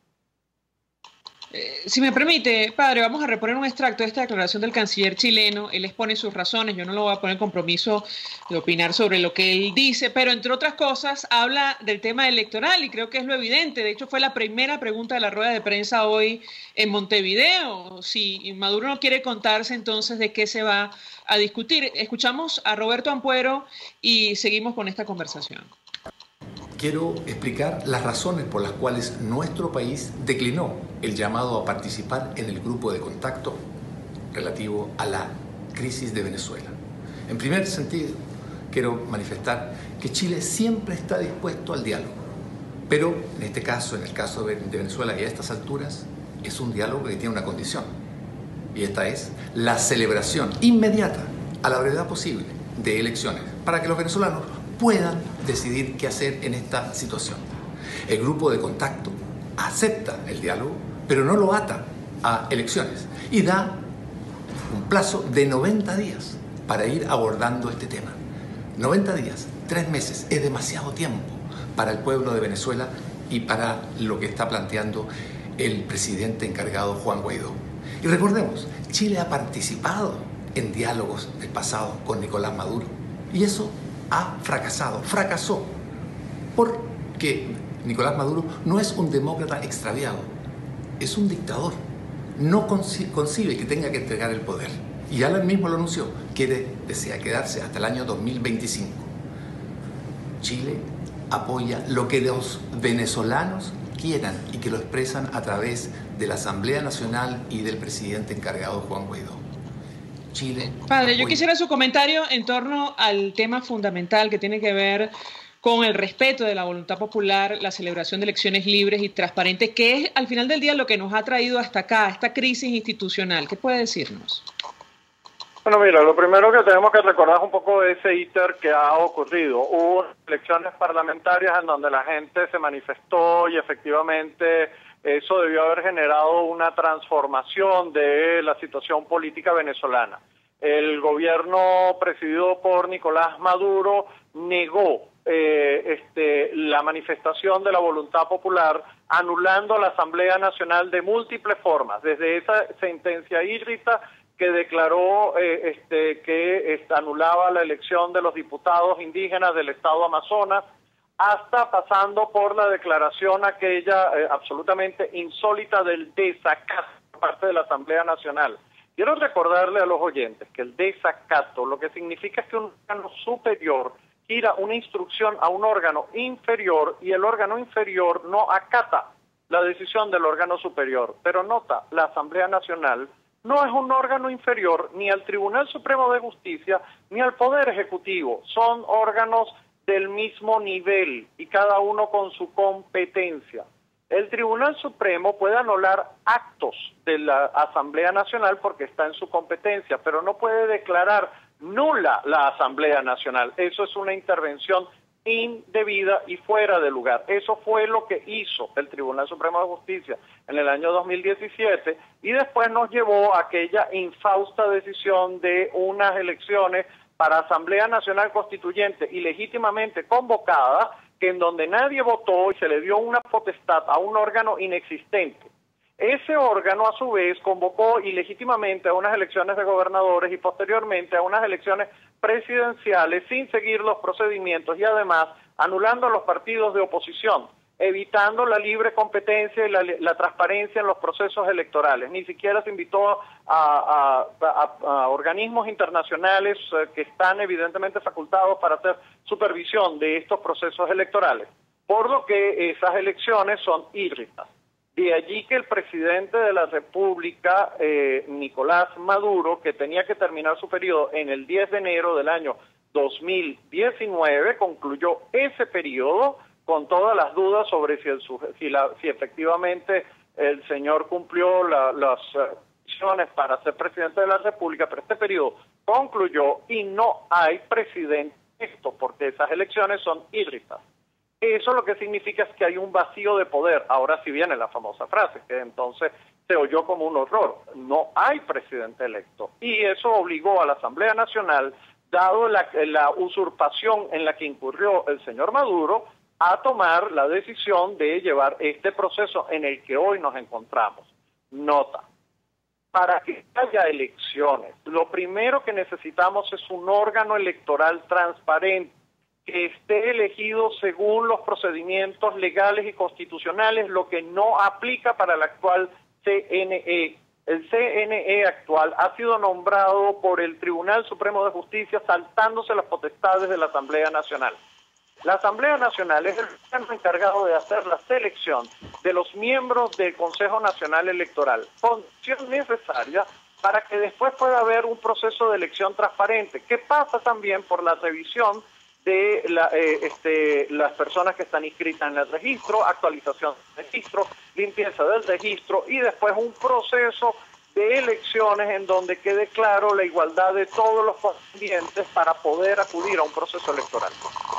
Si me permite, padre, vamos a reponer un extracto de esta declaración del canciller chileno. Él expone sus razones, yo no lo voy a poner en compromiso de opinar sobre lo que él dice, pero entre otras cosas habla del tema electoral y creo que es lo evidente. De hecho, fue la primera pregunta de la rueda de prensa hoy en Montevideo. Si Maduro no quiere contarse, entonces, ¿de qué se va a discutir? Escuchamos a Roberto Ampuero y seguimos con esta conversación. Quiero explicar las razones por las cuales nuestro país declinó el llamado a participar en el grupo de contacto relativo a la crisis de Venezuela. En primer sentido, quiero manifestar que Chile siempre está dispuesto al diálogo, pero en este caso, en el caso de Venezuela y a estas alturas, es un diálogo que tiene una condición, y esta es la celebración inmediata, a la brevedad posible, de elecciones, para que los venezolanos puedan decidir qué hacer en esta situación. El grupo de contacto acepta el diálogo, pero no lo ata a elecciones y da un plazo de 90 días para ir abordando este tema. 90 días, 3 meses, es demasiado tiempo para el pueblo de Venezuela y para lo que está planteando el presidente encargado Juan Guaidó. Y recordemos, Chile ha participado en diálogos del pasado con Nicolás Maduro y eso fracasó, porque Nicolás Maduro no es un demócrata extraviado, es un dictador, no concibe que tenga que entregar el poder, y ya él mismo lo anunció, desea quedarse hasta el año 2025. Chile apoya lo que los venezolanos quieran y que lo expresan a través de la Asamblea Nacional y del presidente encargado Juan Guaidó. Chile. Padre, yo quisiera su comentario en torno al tema fundamental que tiene que ver con el respeto de la voluntad popular, la celebración de elecciones libres y transparentes, que es al final del día lo que nos ha traído hasta acá, esta crisis institucional. ¿Qué puede decirnos? Bueno, mira, lo primero que tenemos que recordar es un poco de ese íter que ha ocurrido. Hubo elecciones parlamentarias en donde la gente se manifestó y efectivamente eso debió haber generado una transformación de la situación política venezolana. El gobierno presidido por Nicolás Maduro negó la manifestación de la voluntad popular, anulando la Asamblea Nacional de múltiples formas, desde esa sentencia híbrida que declaró que anulaba la elección de los diputados indígenas del estado Amazonas, hasta pasando por la declaración aquella absolutamente insólita del desacato por parte de la Asamblea Nacional. Quiero recordarle a los oyentes que el desacato lo que significa es que un órgano superior gira una instrucción a un órgano inferior y el órgano inferior no acata la decisión del órgano superior. Pero nota, la Asamblea Nacional no es un órgano inferior ni al Tribunal Supremo de Justicia ni al Poder Ejecutivo. Son órganos del mismo nivel y cada uno con su competencia. El Tribunal Supremo puede anular actos de la Asamblea Nacional porque está en su competencia, pero no puede declarar nula la Asamblea Nacional. Eso es una intervención indebida y fuera de lugar. Eso fue lo que hizo el Tribunal Supremo de Justicia en el año 2017 y después nos llevó a aquella infausta decisión de unas elecciones para Asamblea Nacional Constituyente ilegítimamente convocada, que en donde nadie votó y se le dio una potestad a un órgano inexistente. Ese órgano, a su vez, convocó ilegítimamente a unas elecciones de gobernadores y posteriormente a unas elecciones presidenciales sin seguir los procedimientos y además anulando a los partidos de oposición, evitando la libre competencia y la transparencia en los procesos electorales. Ni siquiera se invitó a organismos internacionales que están evidentemente facultados para hacer supervisión de estos procesos electorales, por lo que esas elecciones son híbridas. De allí que el presidente de la República, Nicolás Maduro, que tenía que terminar su periodo en el 10 de enero del año 2019, concluyó ese periodo con todas las dudas sobre si efectivamente el señor cumplió las condiciones para ser presidente de la República, pero este periodo concluyó y no hay presidente electo porque esas elecciones son híbridas. Eso lo que significa es que hay un vacío de poder. Ahora sí viene la famosa frase, que entonces se oyó como un horror. No hay presidente electo. Y eso obligó a la Asamblea Nacional, dado la usurpación en la que incurrió el señor Maduro, a tomar la decisión de llevar este proceso en el que hoy nos encontramos. Nota, para que haya elecciones, lo primero que necesitamos es un órgano electoral transparente, que esté elegido según los procedimientos legales y constitucionales, lo que no aplica para el actual CNE. El CNE actual ha sido nombrado por el Tribunal Supremo de Justicia saltándose las potestades de la Asamblea Nacional. La Asamblea Nacional es el órgano encargado de hacer la selección de los miembros del Consejo Nacional Electoral, condición necesaria para que después pueda haber un proceso de elección transparente, que pasa también por la revisión de las personas que están inscritas en el registro, actualización del registro, limpieza del registro y después un proceso de elecciones en donde quede claro la igualdad de todos los contendientes para poder acudir a un proceso electoral.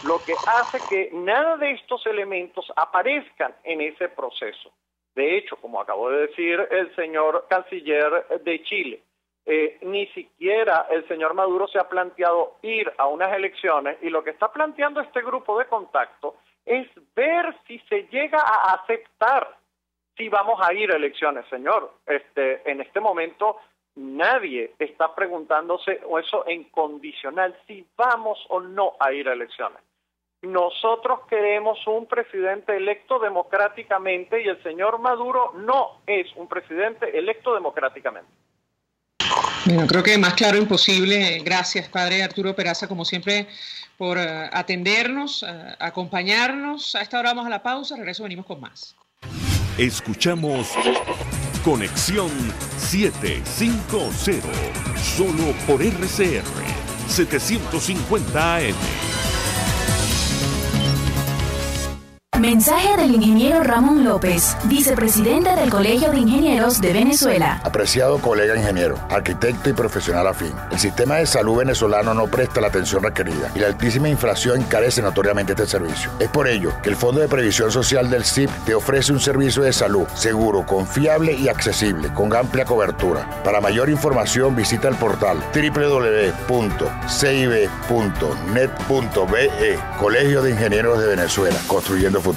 Lo que hace que nada de estos elementos aparezcan en ese proceso. De hecho, como acabó de decir el señor canciller de Chile, ni siquiera el señor Maduro se ha planteado ir a unas elecciones y lo que está planteando este grupo de contacto es ver si se llega a aceptar si vamos a ir a elecciones, señor. En este momento nadie está preguntándose eso en condicional, si vamos o no a ir a elecciones. Nosotros queremos un presidente electo democráticamente y el señor Maduro no es un presidente electo democráticamente. Bueno, creo que más claro imposible. Gracias, padre Arturo Peraza, como siempre, por atendernos, acompañarnos. A esta hora vamos a la pausa, regreso, venimos con más. Escuchamos Conexión 750, solo por RCR 750 AM. Mensaje del ingeniero Ramón López, vicepresidente del Colegio de Ingenieros de Venezuela. Apreciado colega ingeniero, arquitecto y profesional afín, el sistema de salud venezolano no presta la atención requerida y la altísima inflación encarece notoriamente este servicio. Es por ello que el Fondo de Previsión Social del CIP te ofrece un servicio de salud seguro, confiable y accesible, con amplia cobertura. Para mayor información visita el portal www.cib.net.be, Colegio de Ingenieros de Venezuela, construyendo futuro.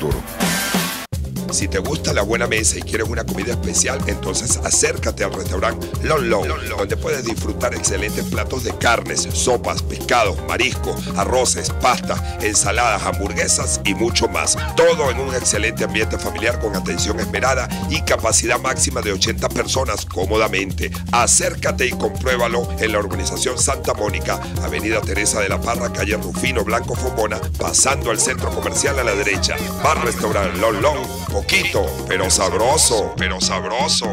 Si te gusta la buena mesa y quieres una comida especial, entonces acércate al restaurante Lon Lon, donde puedes disfrutar excelentes platos de carnes, sopas, pescados, mariscos, arroces, pastas, ensaladas, hamburguesas y mucho más. Todo en un excelente ambiente familiar con atención esmerada y capacidad máxima de 80 personas cómodamente. Acércate y compruébalo en la urbanización Santa Mónica, Avenida Teresa de la Parra, calle Rufino Blanco Fombona, pasando al centro comercial a la derecha. Bar Restaurante Lon Lon. Poquito, pero sabroso, pero sabroso.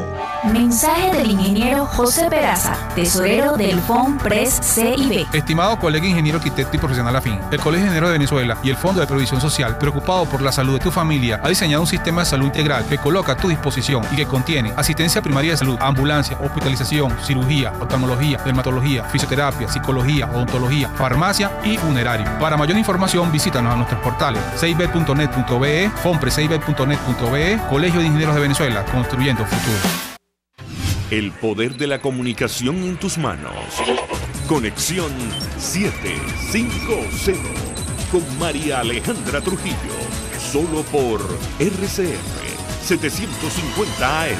Mensaje del ingeniero José Peraza, tesorero del FONPRES CIB. Estimado colega ingeniero, arquitecto y profesional afín, el Colegio de Ingenieros de Venezuela y el Fondo de Previsión Social, preocupado por la salud de tu familia, ha diseñado un sistema de salud integral que coloca a tu disposición y que contiene asistencia primaria de salud, ambulancia, hospitalización, cirugía, oftalmología, dermatología, fisioterapia, psicología, odontología, farmacia y funerario. Para mayor información, visítanos a nuestros portales cib.net.be, fonprescib.net.be, Colegio de Ingenieros de Venezuela, construyendo futuro. El poder de la comunicación en tus manos. Conexión 750 con María Alejandra Trujillo, solo por RCR 750 AM.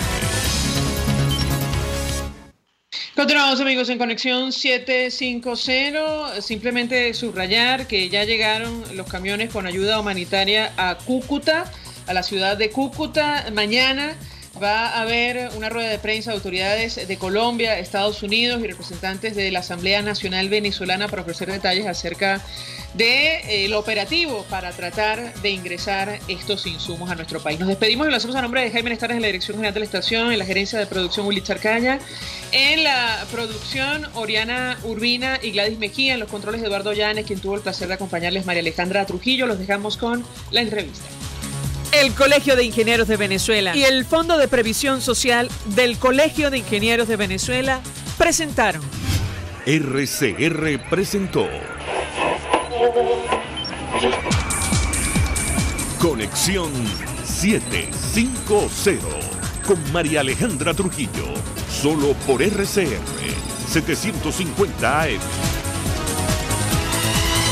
Continuamos, amigos, en Conexión 750. Simplemente subrayar que ya llegaron los camiones con ayuda humanitaria a Cúcuta, a la ciudad de Cúcuta. Mañana Va a haber una rueda de prensa de autoridades de Colombia, Estados Unidos y representantes de la Asamblea Nacional Venezolana para ofrecer detalles acerca del operativo para tratar de ingresar estos insumos a nuestro país. Nos despedimos y lo hacemos a nombre de Jaime Nestares en la Dirección General de la Estación, en la Gerencia de Producción Willy Charcaya, en la producción Oriana Urbina y Gladys Mejía, en los controles Eduardo Llanes, quien tuvo el placer de acompañarles María Alejandra Trujillo. Los dejamos con la entrevista. El Colegio de Ingenieros de Venezuela y el Fondo de Previsión Social del Colegio de Ingenieros de Venezuela presentaron. RCR presentó Conexión 750 con María Alejandra Trujillo, solo por RCR 750 AM.